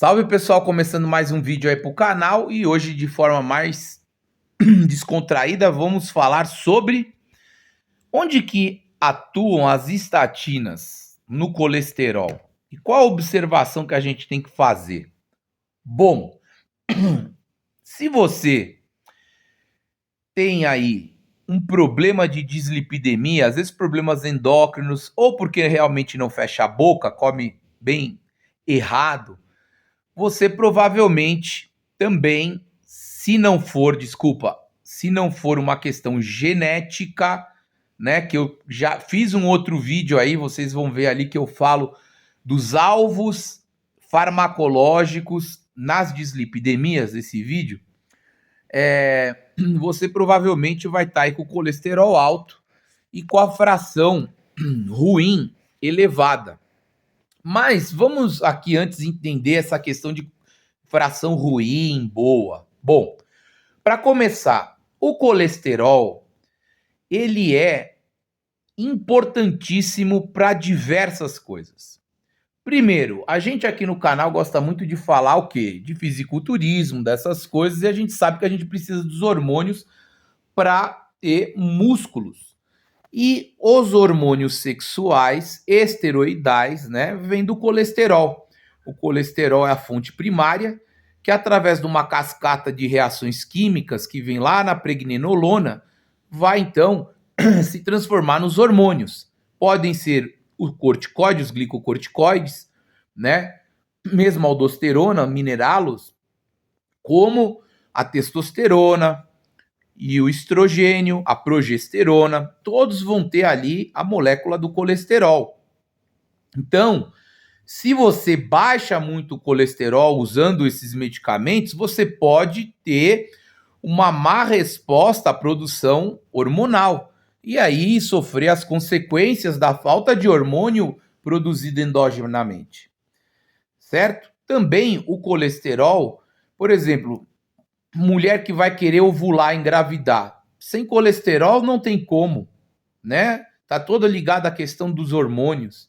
Salve pessoal, começando mais um vídeo aí pro canal e hoje de forma mais descontraída vamos falar sobre onde que atuam as estatinas no colesterol e qual a observação que a gente tem que fazer. Bom, se você tem aí um problema de dislipidemia, às vezes problemas endócrinos ou porque realmente não fecha a boca, come bem errado, você provavelmente também, se não for uma questão genética, né, que eu já fiz um outro vídeo aí, vocês vão ver ali que eu falo dos alvos farmacológicos nas dislipidemias, esse vídeo, você provavelmente vai estar aí com o colesterol alto e com a fração ruim elevada. Mas vamos aqui antes entender essa questão de fração ruim, boa. Bom, para começar, o colesterol, ele é importantíssimo para diversas coisas. Primeiro, a gente aqui no canal gosta muito de falar o quê? De fisiculturismo, dessas coisas, e a gente sabe que a gente precisa dos hormônios para ter músculos. E os hormônios sexuais esteroidais, né, vêm do colesterol. O colesterol é a fonte primária, que através de uma cascata de reações químicas que vem lá na pregnenolona, vai então se transformar nos hormônios. Podem ser o corticoide, os glicocorticoides, né? Mesmo a aldosterona, mineralos, como a testosterona e o estrogênio, a progesterona, todos vão ter ali a molécula do colesterol. Então, se você baixa muito o colesterol usando esses medicamentos, você pode ter uma má resposta à produção hormonal. E aí sofrer as consequências da falta de hormônio produzido endogenamente. Certo? Também o colesterol, por exemplo, mulher que vai querer ovular, engravidar, sem colesterol não tem como, né? Tá toda ligada à questão dos hormônios.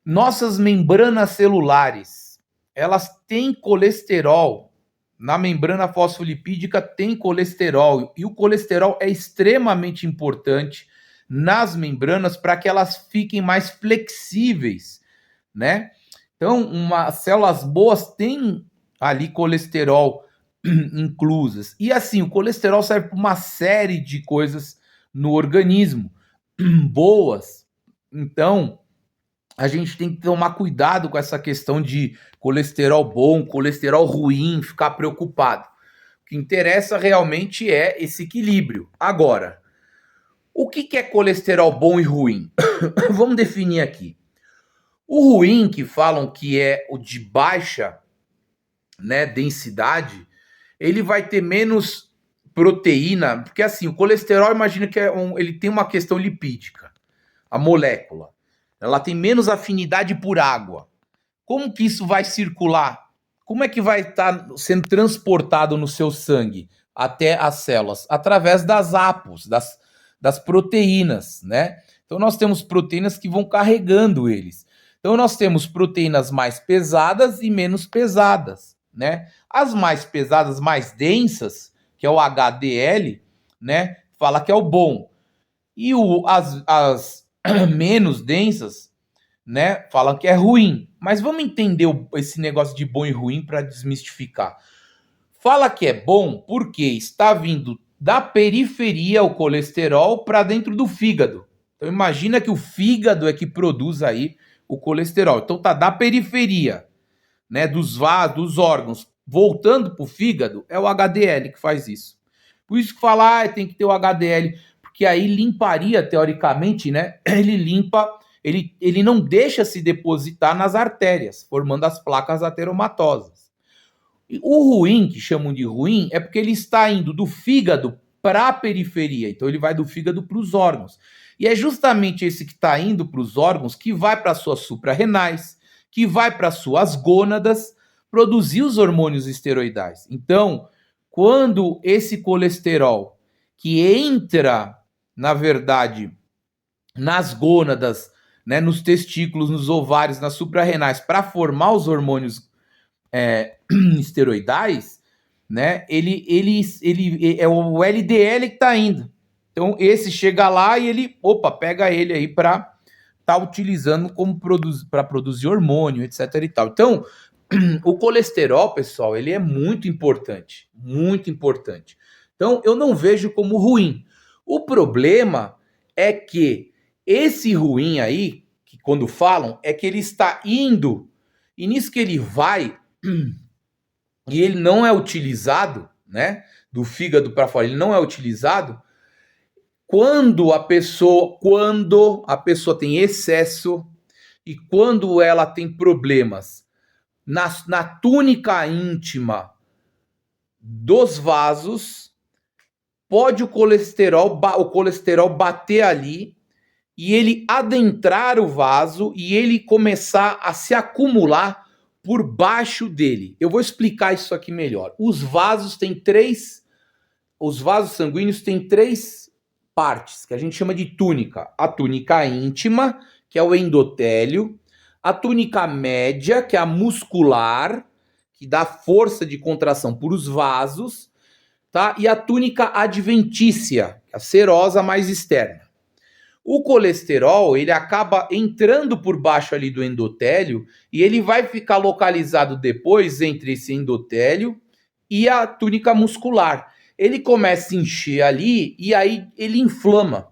Nossas membranas celulares, elas têm colesterol. Na membrana fosfolipídica tem colesterol. E o colesterol é extremamente importante nas membranas para que elas fiquem mais flexíveis, né? Então, células boas têm ali colesterol inclusas. E assim, o colesterol serve para uma série de coisas no organismo boas. Então, a gente tem que tomar cuidado com essa questão de colesterol bom, colesterol ruim, ficar preocupado. O que interessa realmente é esse equilíbrio. Agora, o que é colesterol bom e ruim? Vamos definir aqui. O ruim, que falam que é o de baixa, né, densidade, ele vai ter menos proteína, porque assim, o colesterol, imagina que ele tem uma questão lipídica, a molécula. Ela tem menos afinidade por água. Como que isso vai circular? Como é que vai estar sendo transportado no seu sangue até as células? Através das APOs, das proteínas, né? Então nós temos proteínas que vão carregando eles. Então nós temos proteínas mais pesadas e menos pesadas, né? As mais pesadas, mais densas, que é o HDL, né? Fala que é o bom. E as menos densas, né, falam que é ruim. Mas vamos entender esse negócio de bom e ruim para desmistificar. Fala que é bom porque está vindo da periferia o colesterol para dentro do fígado. Então imagina que o fígado é que produz aí o colesterol. Então tá da periferia, né, dos vasos, dos órgãos, voltando para o fígado, é o HDL que faz isso. Por isso que fala, tem que ter o HDL, porque aí limparia, teoricamente, né? Ele limpa, ele não deixa se depositar nas artérias, formando as placas ateromatosas. E o ruim, que chamam de ruim, é porque ele está indo do fígado para a periferia. Então ele vai do fígado para os órgãos. E é justamente esse que está indo para os órgãos que vai para as suas suprarrenais, que vai para as suas gônadas produzir os hormônios esteroidais. Então, quando esse colesterol que entra, na verdade, nas gônadas, né, nos testículos, nos ovários, nas suprarrenais, para formar os hormônios esteroidais, né? Ele é o LDL que tá indo. Então, esse chega lá e ele, pega ele aí para tá utilizando como para produzir hormônio, etc e tal. Então, o colesterol, pessoal, ele é muito importante, muito importante. Então, eu não vejo como ruim. O problema é que esse ruim aí, que quando falam, é que ele está indo, e nisso que ele vai, e ele não é utilizado, né? Do fígado para fora, ele não é utilizado. Quando a pessoa tem excesso e quando ela tem problemas na túnica íntima dos vasos, pode o colesterol bater ali e ele adentrar o vaso e ele começar a se acumular por baixo dele. Eu vou explicar isso aqui melhor. Os vasos sanguíneos têm três partes, que a gente chama de túnica. A túnica íntima, que é o endotélio, a túnica média, que é a muscular, que dá força de contração por os vasos, tá? E a túnica adventícia, a serosa mais externa. O colesterol, ele acaba entrando por baixo ali do endotélio e ele vai ficar localizado depois entre esse endotélio e a túnica muscular. Ele começa a encher ali e aí ele inflama.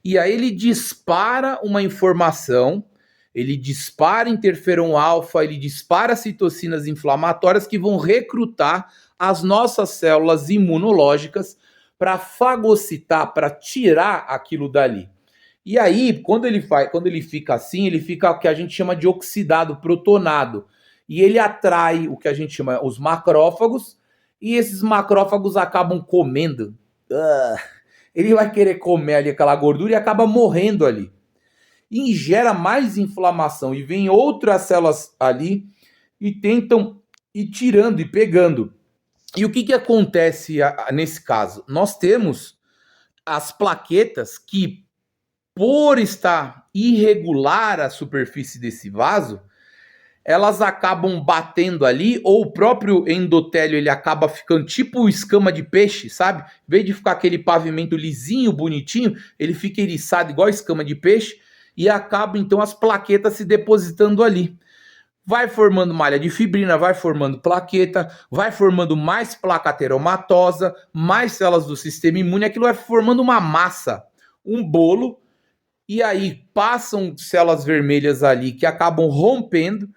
E aí ele dispara uma informação, ele dispara interferon alfa, ele dispara citocinas inflamatórias que vão recrutar as nossas células imunológicas para fagocitar, para tirar aquilo dali. E aí, quando ele fica assim, ele fica o que a gente chama de oxidado, protonado. E ele atrai o que a gente chama os macrófagos, e esses macrófagos acabam comendo. Ele vai querer comer ali aquela gordura e acaba morrendo ali. E gera mais inflamação. E vem outras células ali e tentam ir tirando e pegando. E o que acontece nesse caso? Nós temos as plaquetas que, por estar irregular a superfície desse vaso, elas acabam batendo ali, ou o próprio endotélio ele acaba ficando tipo escama de peixe, sabe? Em vez de ficar aquele pavimento lisinho, bonitinho, ele fica eriçado igual escama de peixe e acaba então as plaquetas se depositando ali. Vai formando malha de fibrina, vai formando plaqueta, vai formando mais placa ateromatosa, mais células do sistema imune, aquilo vai formando uma massa, um bolo, e aí passam células vermelhas ali que acabam rompendo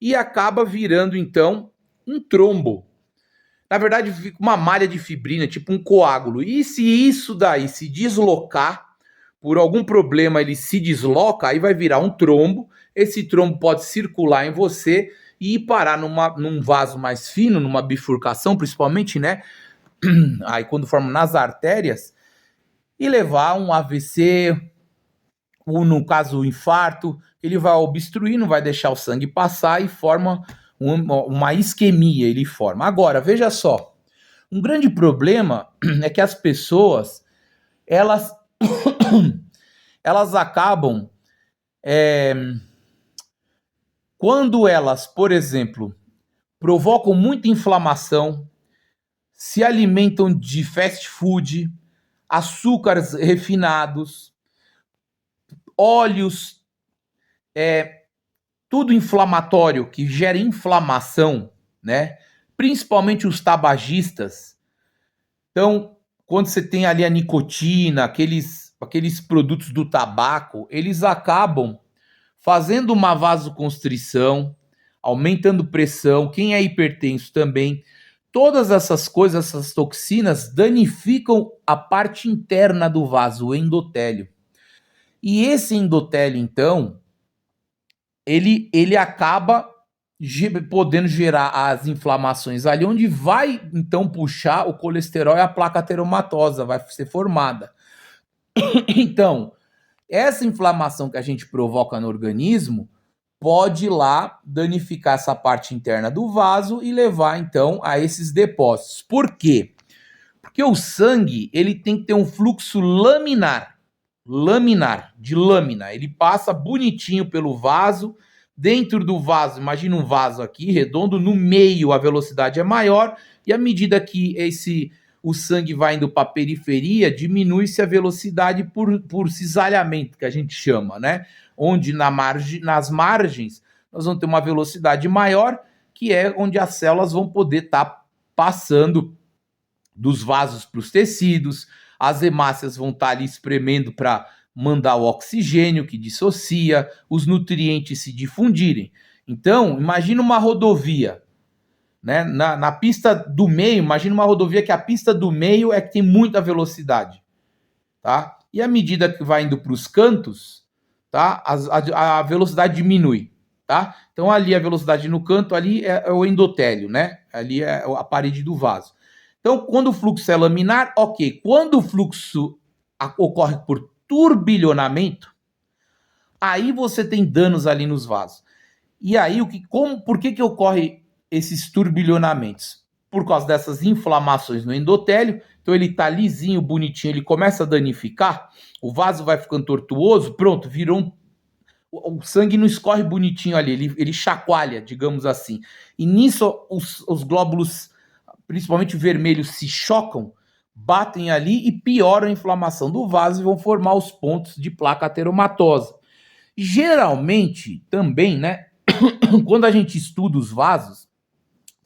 e acaba virando, então, um trombo. Na verdade, fica uma malha de fibrina, tipo um coágulo. E se isso daí se deslocar, por algum problema ele se desloca, aí vai virar um trombo. Esse trombo pode circular em você e parar num vaso mais fino, numa bifurcação, principalmente, né? Aí quando forma nas artérias, e levar um AVC, ou no caso o infarto, ele vai obstruir, não vai deixar o sangue passar e forma uma isquemia, ele forma. Agora, veja só, um grande problema é que as pessoas, elas acabam, quando elas, por exemplo, provocam muita inflamação, se alimentam de fast food, açúcares refinados, óleos, tudo inflamatório que gera inflamação, né? Principalmente os tabagistas. Então, quando você tem ali a nicotina, aqueles produtos do tabaco, eles acabam fazendo uma vasoconstrição, aumentando pressão. Quem é hipertenso também. Todas essas coisas, essas toxinas, danificam a parte interna do vaso, o endotélio. E esse endotélio, então, ele acaba podendo gerar as inflamações ali, onde vai, então, puxar o colesterol e a placa ateromatosa, vai ser formada. Então, essa inflamação que a gente provoca no organismo pode ir lá danificar essa parte interna do vaso e levar, então, a esses depósitos. Por quê? Porque o sangue, ele tem que ter um fluxo laminar, de lâmina. Ele passa bonitinho pelo vaso, Dentro do vaso, imagina um vaso aqui redondo, no meio a velocidade é maior, e à medida que o sangue vai indo para a periferia, diminui-se a velocidade por cisalhamento, que a gente chama, né? Onde nas margens nós vamos ter uma velocidade maior, que é onde as células vão poder estar passando dos vasos para os tecidos, as hemácias vão estar ali espremendo para mandar o oxigênio que dissocia, os nutrientes se difundirem. Então, imagina uma rodovia, né? Na pista do meio, imagina uma rodovia que a pista do meio é que tem muita velocidade, tá? E à medida que vai indo para os cantos, tá? A velocidade diminui, tá? Então ali a velocidade no canto ali é o endotélio, né? Ali é a parede do vaso. Então, quando o fluxo é laminar, ok. Quando o fluxo ocorre por turbilhonamento, aí você tem danos ali nos vasos. E aí, por que ocorre esses turbilhonamentos? Por causa dessas inflamações no endotélio. Então ele tá lisinho, bonitinho, ele começa a danificar, o vaso vai ficando tortuoso, pronto, virou o sangue não escorre bonitinho ali, ele chacoalha, digamos assim. E nisso os glóbulos, principalmente vermelhos, se chocam, batem ali e pioram a inflamação do vaso e vão formar os pontos de placa ateromatosa. Geralmente, também, né, quando a gente estuda os vasos,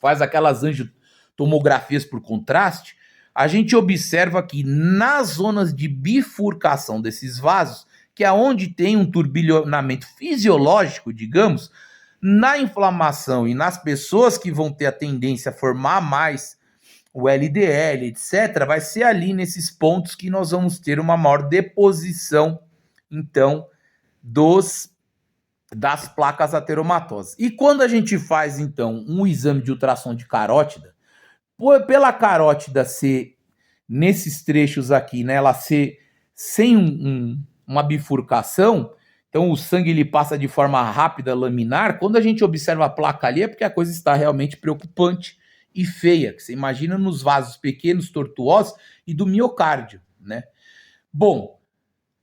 faz aquelas angiotomografias por contraste, a gente observa que nas zonas de bifurcação desses vasos, que é onde tem um turbilhonamento fisiológico, digamos, na inflamação e nas pessoas que vão ter a tendência a formar mais o LDL, etc., vai ser ali nesses pontos que nós vamos ter uma maior deposição, então, das placas ateromatosas. E quando a gente faz, então, um exame de ultrassom de carótida, pela carótida ser nesses trechos aqui, né, ela ser sem uma bifurcação, então o sangue ele passa de forma rápida, laminar, quando a gente observa a placa ali é porque a coisa está realmente preocupante e feia, que você imagina nos vasos pequenos, tortuosos e do miocárdio, né? Bom,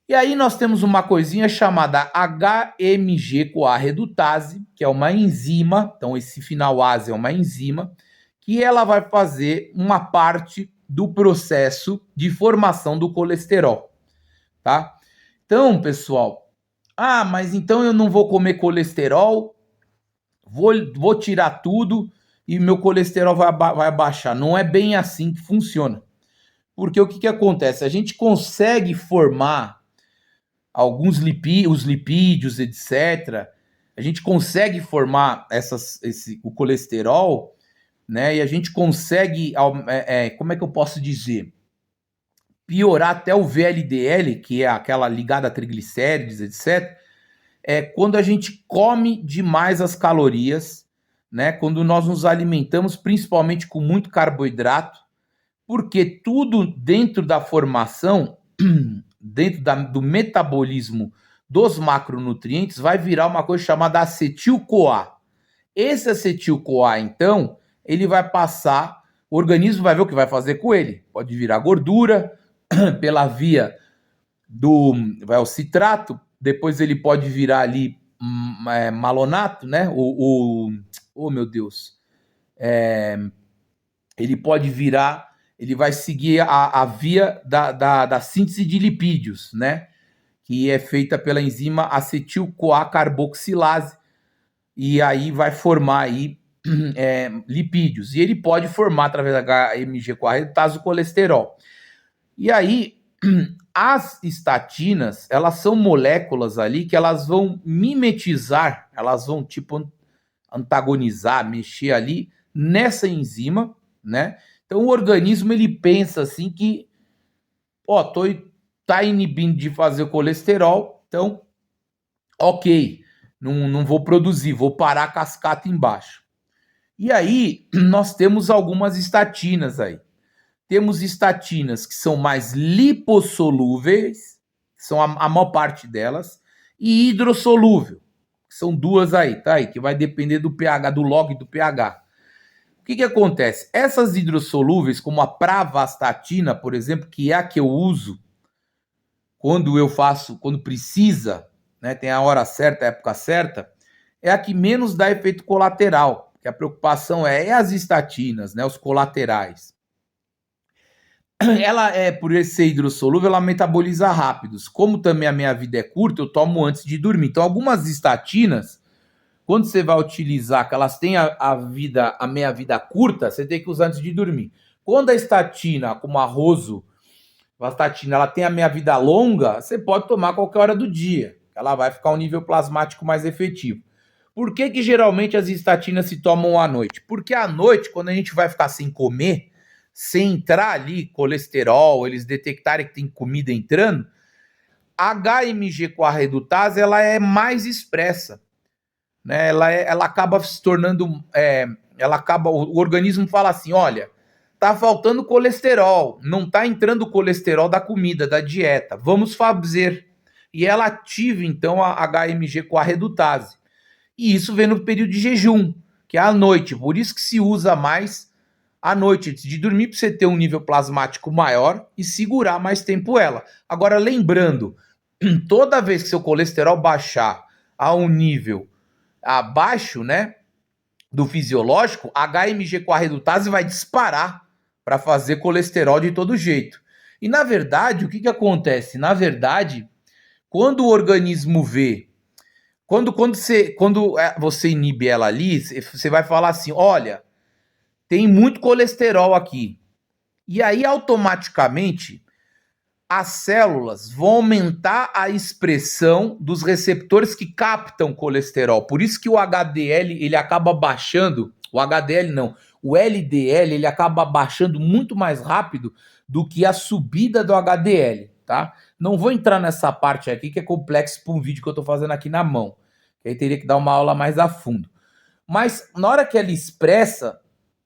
e aí nós temos uma coisinha chamada HMG-CoA redutase, que é uma enzima, então esse final ase é uma enzima, que ela vai fazer uma parte do processo de formação do colesterol, tá? Então, pessoal, mas então eu não vou comer colesterol, vou tirar tudo e meu colesterol vai baixar. Não é bem assim que funciona. Porque o que acontece? A gente consegue formar os lipídios, etc. A gente consegue formar o colesterol, né? E a gente consegue, como é que eu posso dizer? Piorar até o VLDL, que é aquela ligada a triglicérides, etc., quando a gente come demais as calorias, né? Quando nós nos alimentamos principalmente com muito carboidrato, porque tudo dentro da formação, dentro do metabolismo dos macronutrientes, vai virar uma coisa chamada acetil-CoA. Esse acetil-CoA, então, ele vai passar, o organismo vai ver o que vai fazer com ele. Pode virar gordura, pela via vai o citrato, depois ele pode virar ali malonato, né? Oh meu Deus. Ele pode virar, ele vai seguir a via da síntese de lipídios, né? Que é feita pela enzima acetil-CoA carboxilase, e aí vai formar aí lipídios. E ele pode formar, através da HMG-CoA redutase, o colesterol. E aí, as estatinas, elas são moléculas ali que elas vão mimetizar, elas vão, tipo, antagonizar, mexer ali nessa enzima, né? Então, o organismo, ele pensa assim que, tá inibindo de fazer o colesterol, então, ok, não vou produzir, vou parar a cascata embaixo. E aí, nós temos algumas estatinas aí. Temos estatinas que são mais lipossolúveis, que são a maior parte delas, e hidrossolúvel, que são duas aí, tá aí, que vai depender do pH, do log do pH. O que acontece? Essas hidrossolúveis, como a pravastatina, por exemplo, que é a que eu uso quando precisa, né, tem a hora certa, a época certa, é a que menos dá efeito colateral, que a preocupação é as estatinas, né, os colaterais. Ela por ser hidrossolúvel, ela metaboliza rápidos. Como também a minha vida é curta, eu tomo antes de dormir. Então, algumas estatinas, quando você vai utilizar, que elas têm a meia-vida curta, você tem que usar antes de dormir. Quando a estatina, como a Roso, a estatina, ela tem a meia-vida longa, você pode tomar a qualquer hora do dia. Ela vai ficar um nível plasmático mais efetivo. Por que geralmente as estatinas se tomam à noite? Porque à noite, quando a gente vai ficar sem comer, sem entrar ali colesterol, eles detectarem que tem comida entrando, a HMG com a redutase, ela é mais expressa, né? Ela acaba se tornando, o organismo fala assim, olha, tá faltando colesterol, não tá entrando o colesterol da comida, da dieta, vamos fazer. E ela ativa, então, a HMG com a redutase. E isso vem no período de jejum, que é à noite, por isso que se usa mais à noite, antes de dormir, para você ter um nível plasmático maior e segurar mais tempo ela. Agora, lembrando, toda vez que seu colesterol baixar a um nível abaixo, né, do fisiológico, a HMG com a redutase vai disparar para fazer colesterol de todo jeito. E, na verdade, o que acontece? Na verdade, quando o organismo vê, quando você inibe ela ali, você vai falar assim, olha, tem muito colesterol aqui. E aí, automaticamente, as células vão aumentar a expressão dos receptores que captam colesterol. Por isso que o HDL, ele acaba baixando, o HDL não, o LDL, ele acaba baixando muito mais rápido do que a subida do HDL, tá? Não vou entrar nessa parte aqui, que é complexo para um vídeo que eu tô fazendo aqui na mão. Que aí teria que dar uma aula mais a fundo. Mas, na hora que ela expressa,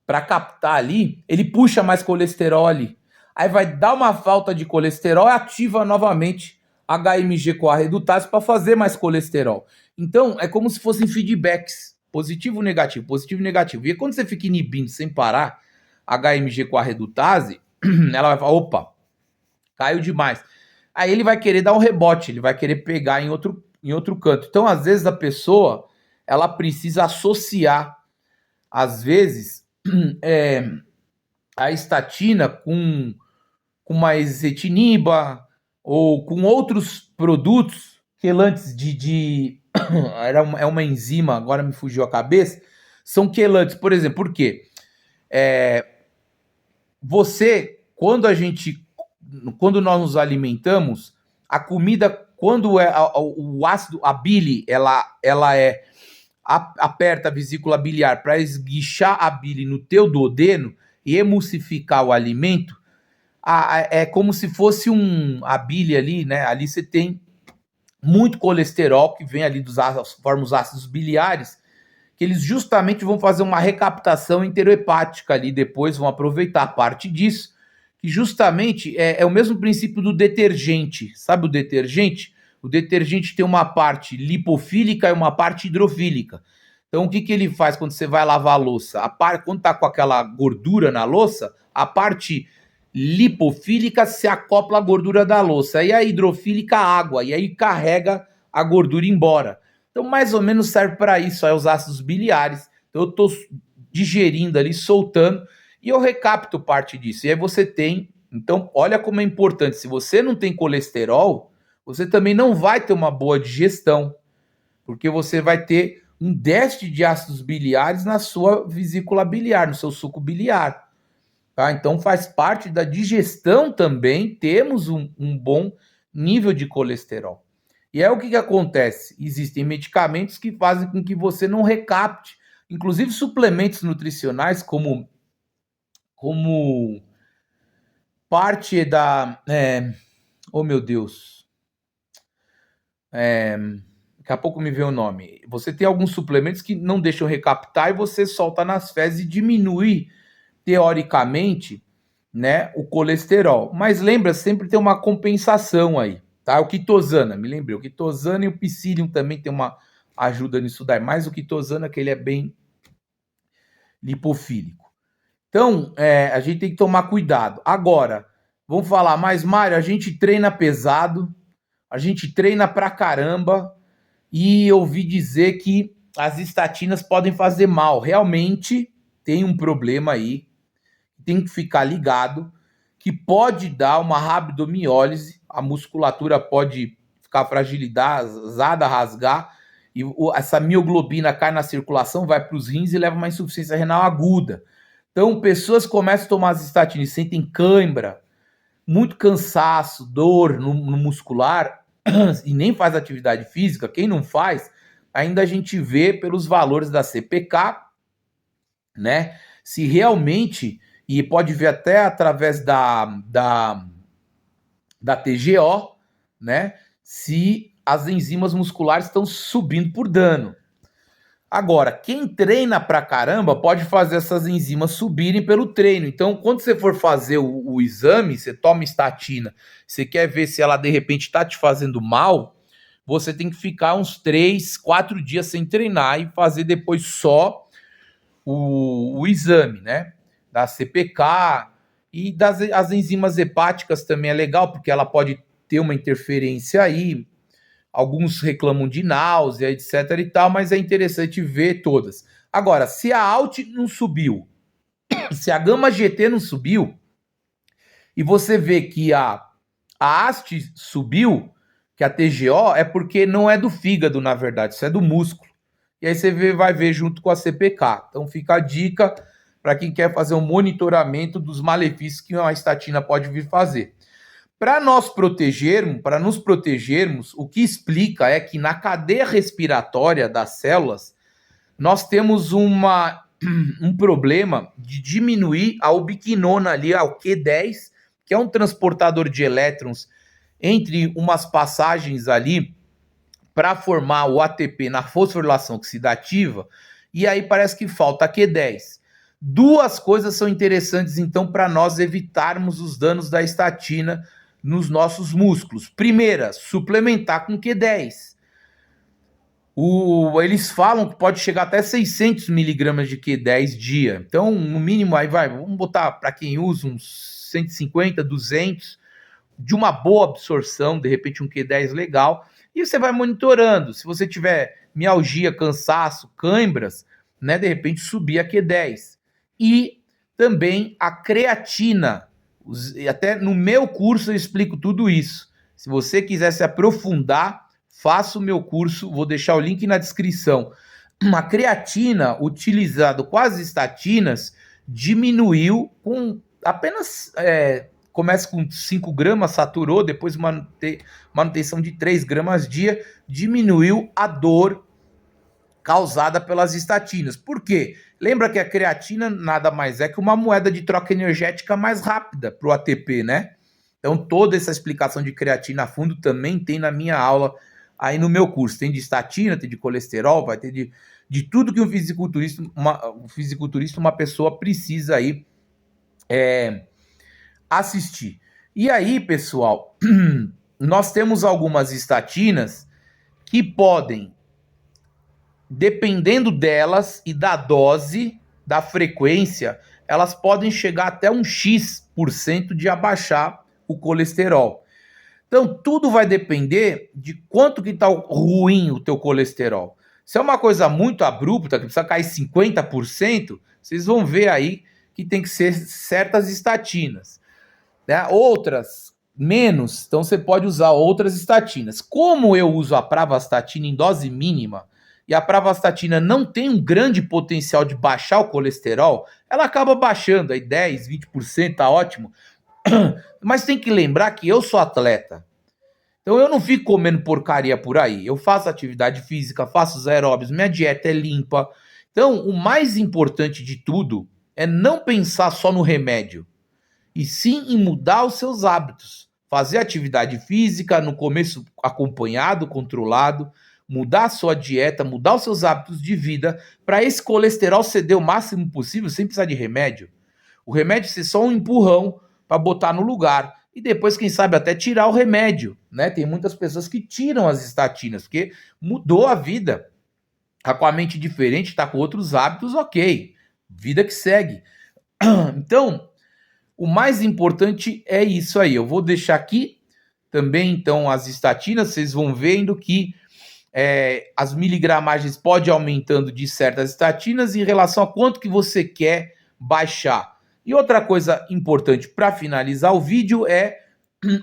para captar ali, ele puxa mais colesterol ali. Aí vai dar uma falta de colesterol e ativa novamente a HMG com a redutase para fazer mais colesterol. Então, é como se fossem feedbacks, positivo e negativo, positivo e negativo. E quando você fica inibindo sem parar a HMG com a redutase, ela vai falar, opa, caiu demais. Aí ele vai querer dar um rebote, ele vai querer pegar em outro canto. Então, às vezes, a pessoa, ela precisa associar, às vezes, a estatina com uma ezetimiba ou com outros produtos quelantes é uma enzima, agora me fugiu a cabeça, são quelantes, por exemplo, por quê? Quando nós nos alimentamos, a comida, quando o ácido, a bile, ela aperta a vesícula biliar para esguichar a bile no teu duodeno e emulsificar o alimento, é como se fosse a bile ali, né? Ali você tem muito colesterol que vem ali forma os ácidos biliares, que eles justamente vão fazer uma recaptação enterohepática ali, depois vão aproveitar parte disso, que justamente é o mesmo princípio do detergente. Sabe o detergente? O detergente tem uma parte lipofílica e uma parte hidrofílica. Então, o que ele faz quando você vai lavar a louça? Quando tá com aquela gordura na louça, a parte lipofílica se acopla à gordura da louça, e a hidrofílica a água, e aí carrega a gordura embora. Então, mais ou menos serve para isso, aí os ácidos biliares. Então, eu estou digerindo ali, soltando, e eu recapto parte disso. E aí você tem, então, olha como é importante, se você não tem colesterol, você também não vai ter uma boa digestão, porque você vai ter um déficit de ácidos biliares na sua vesícula biliar, no seu suco biliar. Tá? Então faz parte da digestão também termos um bom nível de colesterol. E é o que acontece? Existem medicamentos que fazem com que você não recapte, inclusive suplementos nutricionais como parte da... oh meu Deus... daqui a pouco me vê o nome. Você tem alguns suplementos que não deixam recaptar e você solta nas fezes e diminui teoricamente, né, o colesterol. Mas lembra, sempre tem uma compensação aí, tá? O quitosana, me lembrei, o quitosana e o psyllium também tem uma ajuda nisso daí, mas o quitosana que ele é bem lipofílico. Então, a gente tem que tomar cuidado. Agora, vamos falar mais, Mário, a gente treina pesado, a gente treina pra caramba, e eu ouvi dizer que as estatinas podem fazer mal. Realmente tem um problema aí, tem que ficar ligado, que pode dar uma rabdomiólise, a musculatura pode ficar fragilizada, rasgar, e essa mioglobina cai na circulação, vai para os rins e leva uma insuficiência renal aguda. Então, pessoas começam a tomar as estatinas, sentem cãibra, muito cansaço, dor no muscular, e nem faz atividade física. Quem não faz, ainda a gente vê pelos valores da CPK, né? Se realmente, e pode ver até através da TGO, né? Se as enzimas musculares estão subindo por dano. Agora, quem treina pra caramba pode fazer essas enzimas subirem pelo treino. Então, quando você for fazer o exame, você toma estatina, você quer ver se ela de repente está te fazendo mal, você tem que ficar uns 3, 4 dias sem treinar e fazer depois só o exame, né? Da CPK e as enzimas hepáticas também é legal, porque ela pode ter uma interferência aí. Alguns reclamam de náusea, etc e tal, mas é interessante ver todas. Agora, se a ALT não subiu, se a gama GT não subiu, e você vê que a AST subiu, que a TGO, é porque não é do fígado, na verdade, isso é do músculo. E aí você vai ver junto com a CPK. Então fica a dica para quem quer fazer um monitoramento dos malefícios que uma estatina pode vir fazer. Para nos protegermos, o que explica é que na cadeia respiratória das células, nós temos um problema de diminuir a ubiquinona ali, ao Q10, que é um transportador de elétrons entre umas passagens ali para formar o ATP na fosforilação oxidativa, e aí parece que falta Q10. Duas coisas são interessantes, então, para nós evitarmos os danos da estatina nos nossos músculos. Primeira, suplementar com Q10. Eles falam que pode chegar até 600 miligramas de Q10 dia. Então, no mínimo, aí vamos botar para quem usa uns 150, 200, de uma boa absorção, de repente um Q10 legal, e você vai monitorando. Se você tiver mialgia, cansaço, cãibras, né, de repente subir a Q10. E também a creatina. Até no meu curso eu explico tudo isso. Se você quiser se aprofundar, faça o meu curso, vou deixar o link na descrição. A creatina, utilizado com as estatinas, diminuiu com apenas... começa com 5 gramas, saturou, depois manutenção de 3 gramas dia, diminuiu a dor causada pelas estatinas. Por quê? Lembra que a creatina nada mais é que uma moeda de troca energética mais rápida para o ATP, né? Então toda essa explicação de creatina a fundo também tem na minha aula aí no meu curso. Tem de estatina, tem de colesterol, vai ter de tudo que um fisiculturista, uma pessoa precisa aí assistir. E aí, pessoal, nós temos algumas estatinas que podem, dependendo delas e da dose, da frequência, elas podem chegar até um X% de abaixar o colesterol. Então, tudo vai depender de quanto que está ruim o teu colesterol. Se é uma coisa muito abrupta, que precisa cair 50%, vocês vão ver aí que tem que ser certas estatinas. Né? Outras, menos, então você pode usar outras estatinas. Como eu uso a pravastatina em dose mínima, e a pravastatina não tem um grande potencial de baixar o colesterol, ela acaba baixando aí 10, 20%, tá ótimo. Mas tem que lembrar que eu sou atleta. Então eu não fico comendo porcaria por aí. Eu faço atividade física, faço os aeróbios, minha dieta é limpa. Então o mais importante de tudo é não pensar só no remédio, e sim em mudar os seus hábitos. Fazer atividade física, no começo acompanhado, controlado, mudar a sua dieta, mudar os seus hábitos de vida, para esse colesterol ceder o máximo possível sem precisar de remédio. O remédio ser só um empurrão para botar no lugar. E depois, quem sabe, até tirar o remédio. Né? Tem muitas pessoas que tiram as estatinas, porque mudou a vida. Está com a mente diferente, está com outros hábitos, ok. Vida que segue. Então, o mais importante é isso aí. Eu vou deixar aqui também, então, as estatinas. Vocês vão vendo que as miligramagens pode aumentando de certas estatinas em relação a quanto que você quer baixar. E outra coisa importante para finalizar o vídeo é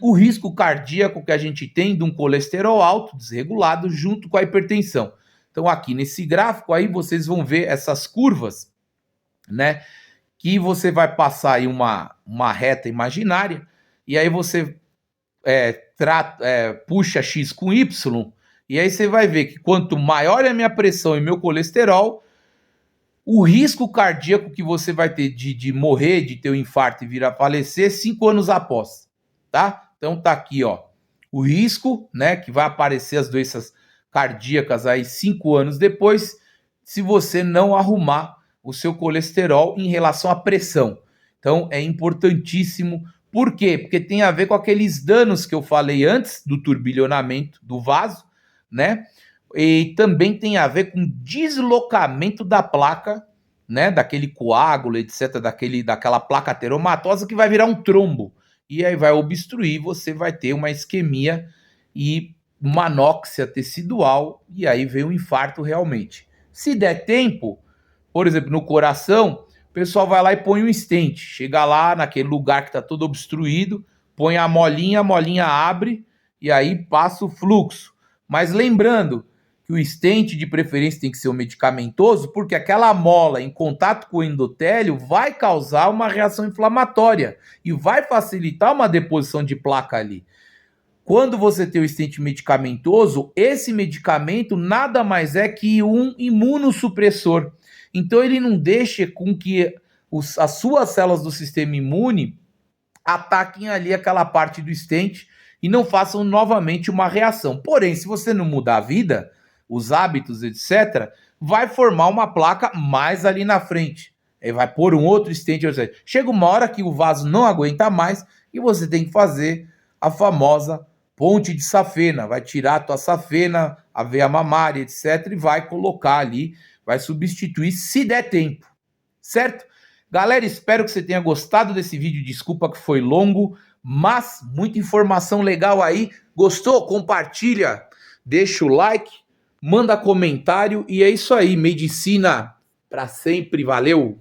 o risco cardíaco que a gente tem de um colesterol alto, desregulado, junto com a hipertensão. Então aqui nesse gráfico aí vocês vão ver essas curvas, né? Que você vai passar aí uma reta imaginária, e aí você puxa X com Y, e aí você vai ver que quanto maior é a minha pressão e meu colesterol, o risco cardíaco que você vai ter de morrer, de ter um infarto e vir a falecer 5 anos após, tá? Então tá aqui, ó, o risco, né, que vai aparecer as doenças cardíacas aí 5 anos depois, se você não arrumar o seu colesterol em relação à pressão. Então é importantíssimo. Por quê? Porque tem a ver com aqueles danos que eu falei antes do turbilhonamento do vaso, né? E também tem a ver com deslocamento da placa, né, daquele coágulo, etc, daquela placa ateromatosa que vai virar um trombo. E aí vai obstruir, você vai ter uma isquemia e uma anóxia tecidual, e aí vem um infarto realmente. Se der tempo, por exemplo, no coração, o pessoal vai lá e põe um stent. Chega lá naquele lugar que está todo obstruído, põe a molinha abre e aí passa o fluxo. Mas lembrando que o stent de preferência tem que ser um medicamentoso, porque aquela mola em contato com o endotélio vai causar uma reação inflamatória e vai facilitar uma deposição de placa ali. Quando você tem o stent medicamentoso, esse medicamento nada mais é que um imunossupressor. Então ele não deixa com que as suas células do sistema imune ataquem ali aquela parte do stent e não façam novamente uma reação. Porém, se você não mudar a vida, os hábitos, etc., vai formar uma placa mais ali na frente. Aí vai pôr um outro stent. Chega uma hora que o vaso não aguenta mais e você tem que fazer a famosa ponte de safena. Vai tirar a tua safena, a veia mamária, etc., e vai colocar ali, vai substituir se der tempo, certo? Galera, espero que você tenha gostado desse vídeo. Desculpa que foi longo, mas muita informação legal aí. Gostou? Compartilha, deixa o like, manda comentário e é isso aí. Medicina para sempre. Valeu!